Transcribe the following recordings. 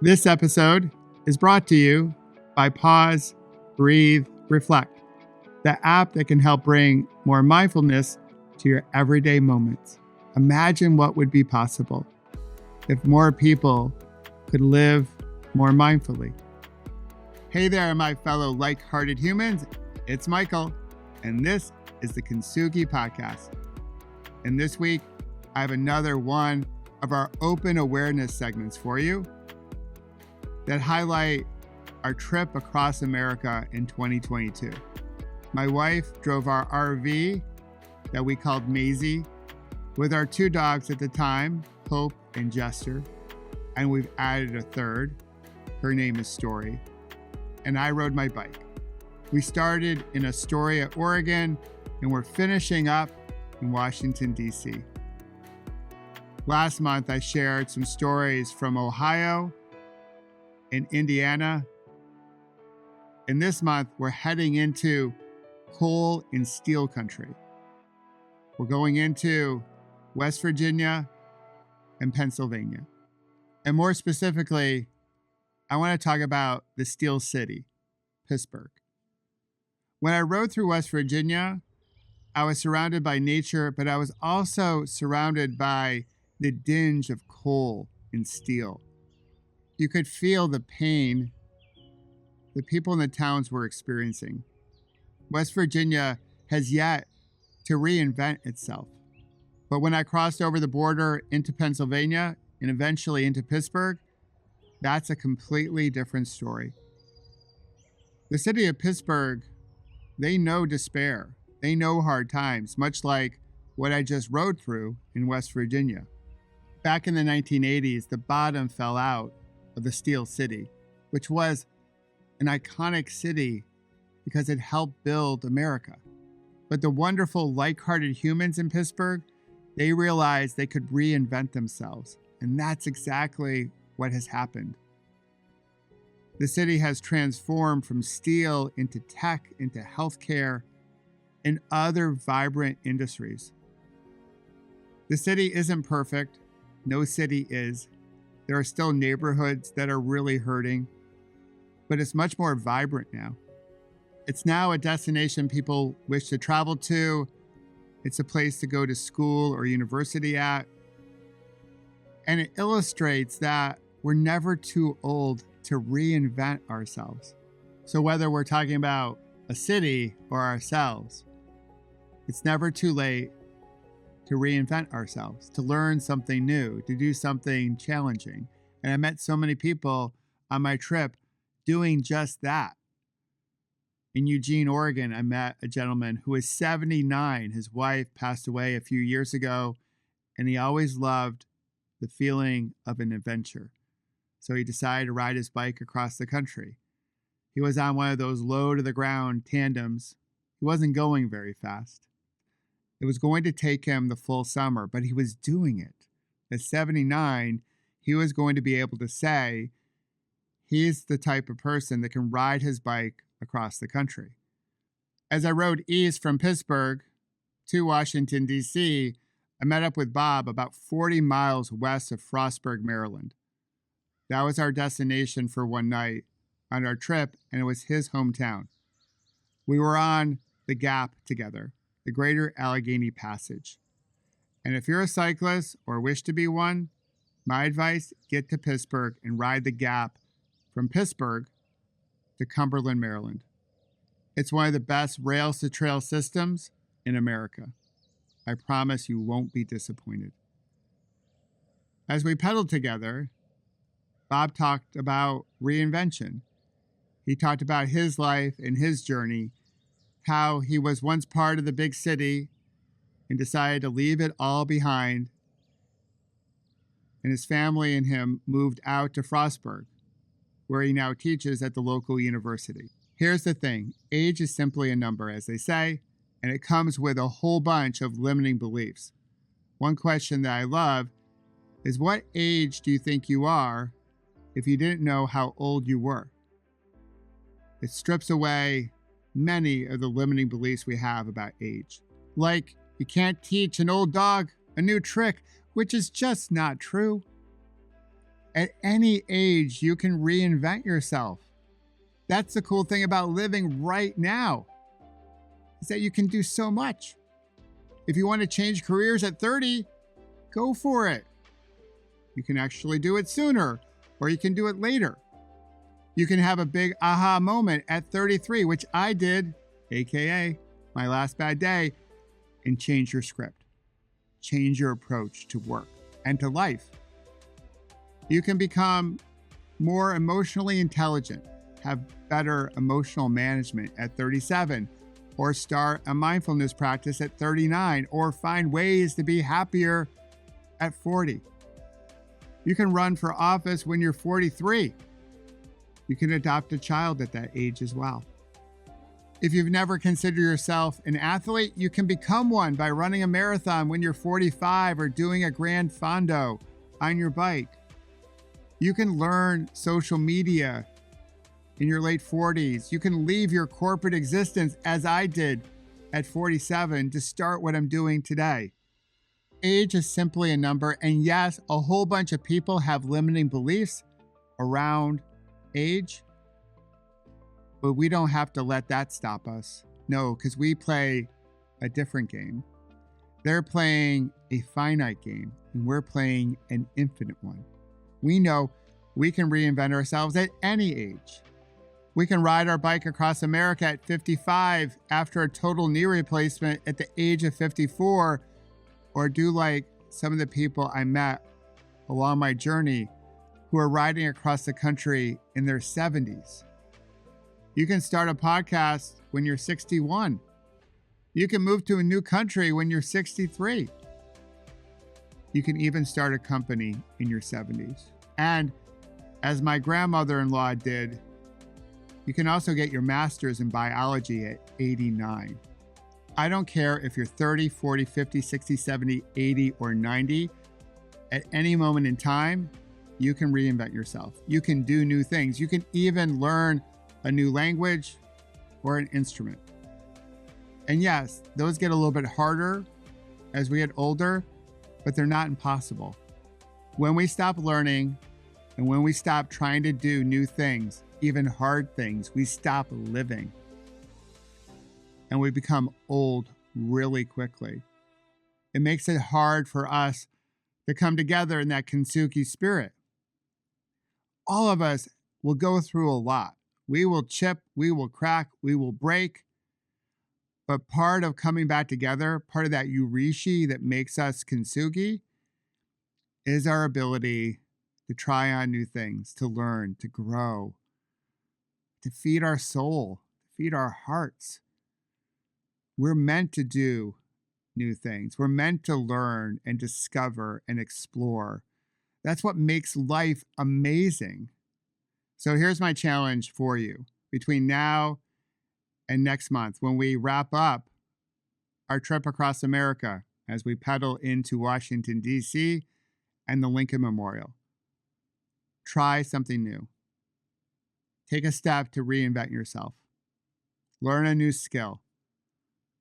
This episode is brought to you by Pause, Breathe, Reflect, the app that can help bring more mindfulness to your everyday moments. Imagine what would be possible if more people could live more mindfully. Hey there, my fellow like-hearted humans. It's Michael, and this is the Kintsugi Podcast. And this week, I have another one of our open awareness segments for you that highlight our trip across America in 2022. My wife drove our RV that we called Maisie with our two dogs at the time, Hope and Jester, and we've added a third. Her name is Story, and I rode my bike. We started in Astoria, Oregon, and we're finishing up in Washington, D.C. Last month, I shared some stories from Ohio and Indiana. And this month, we're heading into coal and steel country. We're going into West Virginia and Pennsylvania. And more specifically, I want to talk about the Steel City, Pittsburgh. When I rode through West Virginia, I was surrounded by nature, but I was also surrounded by the dinge of coal and steel. You could feel the pain the people in the towns were experiencing. West Virginia has yet to reinvent itself. But when I crossed over the border into Pennsylvania and eventually into Pittsburgh, that's a completely different story. The city of Pittsburgh, they know despair. They know hard times, much like what I just rode through in West Virginia. Back in the 1980s, the bottom fell out of the Steel City, which was an iconic city because it helped build America. But the wonderful, like-hearted humans in Pittsburgh, they realized they could reinvent themselves. And that's exactly what has happened. The city has transformed from steel into tech, into healthcare, and other vibrant industries. The city isn't perfect. No city is. There are still neighborhoods that are really hurting, but it's much more vibrant now. It's now a destination people wish to travel to. It's a place to go to school or university at. And it illustrates that we're never too old to reinvent ourselves. So whether we're talking about a city or ourselves, it's never too late to reinvent ourselves, to learn something new, to do something challenging. And I met so many people on my trip doing just that. In Eugene, Oregon, I met a gentleman who is 79. His wife passed away a few years ago, and he always loved the feeling of an adventure. So he decided to ride his bike across the country. He was on one of those low-to-the-ground tandems. He wasn't going very fast. It was going to take him the full summer, but he was doing it. At 79, he was going to be able to say he's the type of person that can ride his bike across the country. As I rode east from Pittsburgh to Washington, D.C., I met up with Bob about 40 miles west of Frostburg, Maryland. That was our destination for one night on our trip, and it was his hometown. We were on the Gap together, the Greater Allegheny Passage. And if you're a cyclist or wish to be one, my advice, get to Pittsburgh and ride the Gap from Pittsburgh to Cumberland, Maryland. It's one of the best rails-to-trail systems in America. I promise you won't be disappointed. As we pedaled together, Bob talked about reinvention. He talked about his life and his journey, how he was once part of the big city and decided to leave it all behind. And his family and him moved out to Frostburg, where he now teaches at the local university. Here's the thing, age is simply a number, as they say, and it comes with a whole bunch of limiting beliefs. One question that I love is, what age do you think you are if you didn't know how old you were? It strips away many of the limiting beliefs we have about age. Like, you can't teach an old dog a new trick, which is just not true. At any age, you can reinvent yourself. That's the cool thing about living right now, is that you can do so much. If you want to change careers at 30, go for it. You can actually do it sooner, or you can do it later. You can have a big aha moment at 33, which I did, aka my last bad day, and change your script. Change your approach to work and to life. You can become more emotionally intelligent, have better emotional management at 37, or start a mindfulness practice at 39, or find ways to be happier at 40. You can run for office when you're 43. You can adopt a child at that age as well. If you've never considered yourself an athlete, you can become one by running a marathon when you're 45 or doing a grand fondo on your bike. You can learn social media in your late 40s. You can leave your corporate existence, as I did at 47, to start what I'm doing today. Age is simply a number, and yes, a whole bunch of people have limiting beliefs around age, but we don't have to let that stop us. No, because we play a different game. They're playing a finite game, and we're playing an infinite one. We know we can reinvent ourselves at any age. We can ride our bike across America at 55 after a total knee replacement at the age of 54, or do like some of the people I met along my journey who are riding across the country in their 70s. You can start a podcast when you're 61. You can move to a new country when you're 63. You can even start a company in your 70s. And as my grandmother-in-law did, you can also get your master's in biology at 89. I don't care if you're 30, 40, 50, 60, 70, 80, or 90. At any moment in time, you can reinvent yourself. You can do new things. You can even learn a new language or an instrument. And yes, those get a little bit harder as we get older, but they're not impossible. When we stop learning and when we stop trying to do new things, even hard things, we stop living. And we become old really quickly. It makes it hard for us to come together in that Kintsugi spirit. All of us will go through a lot. We will chip, we will crack, we will break. But part of coming back together, part of that yurishi that makes us Kintsugi, is our ability to try on new things, to learn, to grow, to feed our soul, to feed our hearts. We're meant to do new things. We're meant to learn and discover and explore. That's what makes life amazing. So here's my challenge for you. Between now and next month, when we wrap up our trip across America as we pedal into Washington, D.C. and the Lincoln Memorial, try something new. Take a step to reinvent yourself. Learn a new skill.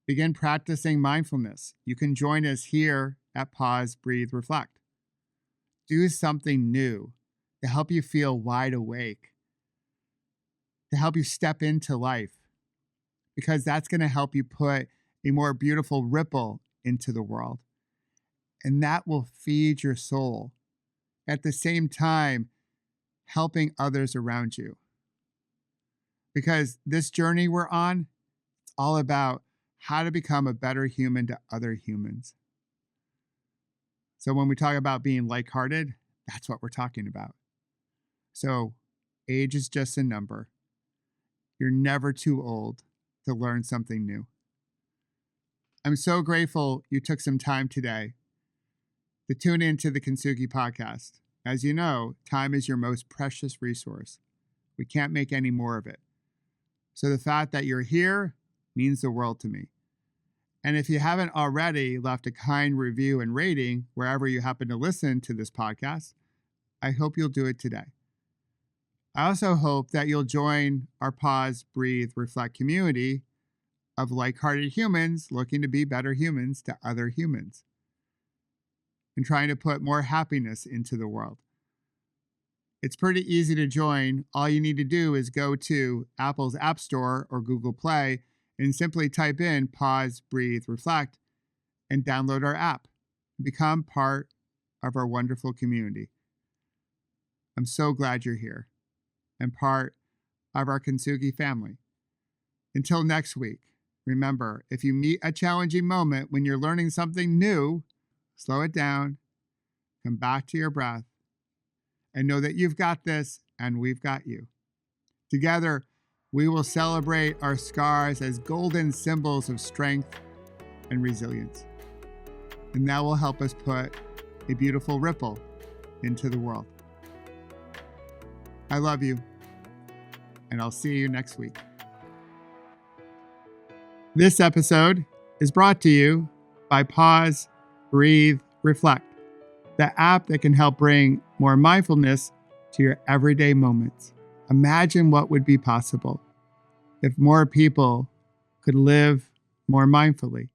Begin practicing mindfulness. You can join us here at Pause, Breathe, Reflect. Do something new to help you feel wide awake, to help you step into life, because that's going to help you put a more beautiful ripple into the world. And that will feed your soul. At the same time, helping others around you. Because this journey we're on, it's all about how to become a better human to other humans. So when we talk about being like-hearted, that's what we're talking about. So age is just a number. You're never too old to learn something new. I'm so grateful you took some time today to tune into the Kintsugi Podcast. As you know, time is your most precious resource. We can't make any more of it. So the fact that you're here means the world to me. And if you haven't already left a kind review and rating wherever you happen to listen to this podcast, I hope you'll do it today. I also hope that you'll join our Pause, Breathe, Reflect community of like-hearted humans looking to be better humans to other humans and trying to put more happiness into the world. It's pretty easy to join. All you need to do is go to Apple's App Store or Google Play and simply type in Pause, Breathe, Reflect, and download our app. Become part of our wonderful community. I'm so glad you're here and part of our Kintsugi family. Until next week, remember, if you meet a challenging moment when you're learning something new, slow it down, come back to your breath, and know that you've got this and we've got you. Together, we will celebrate our scars as golden symbols of strength and resilience. And that will help us put a beautiful ripple into the world. I love you, and I'll see you next week. This episode is brought to you by Pause, Breathe, Reflect, the app that can help bring more mindfulness to your everyday moments. Imagine what would be possible if more people could live more mindfully.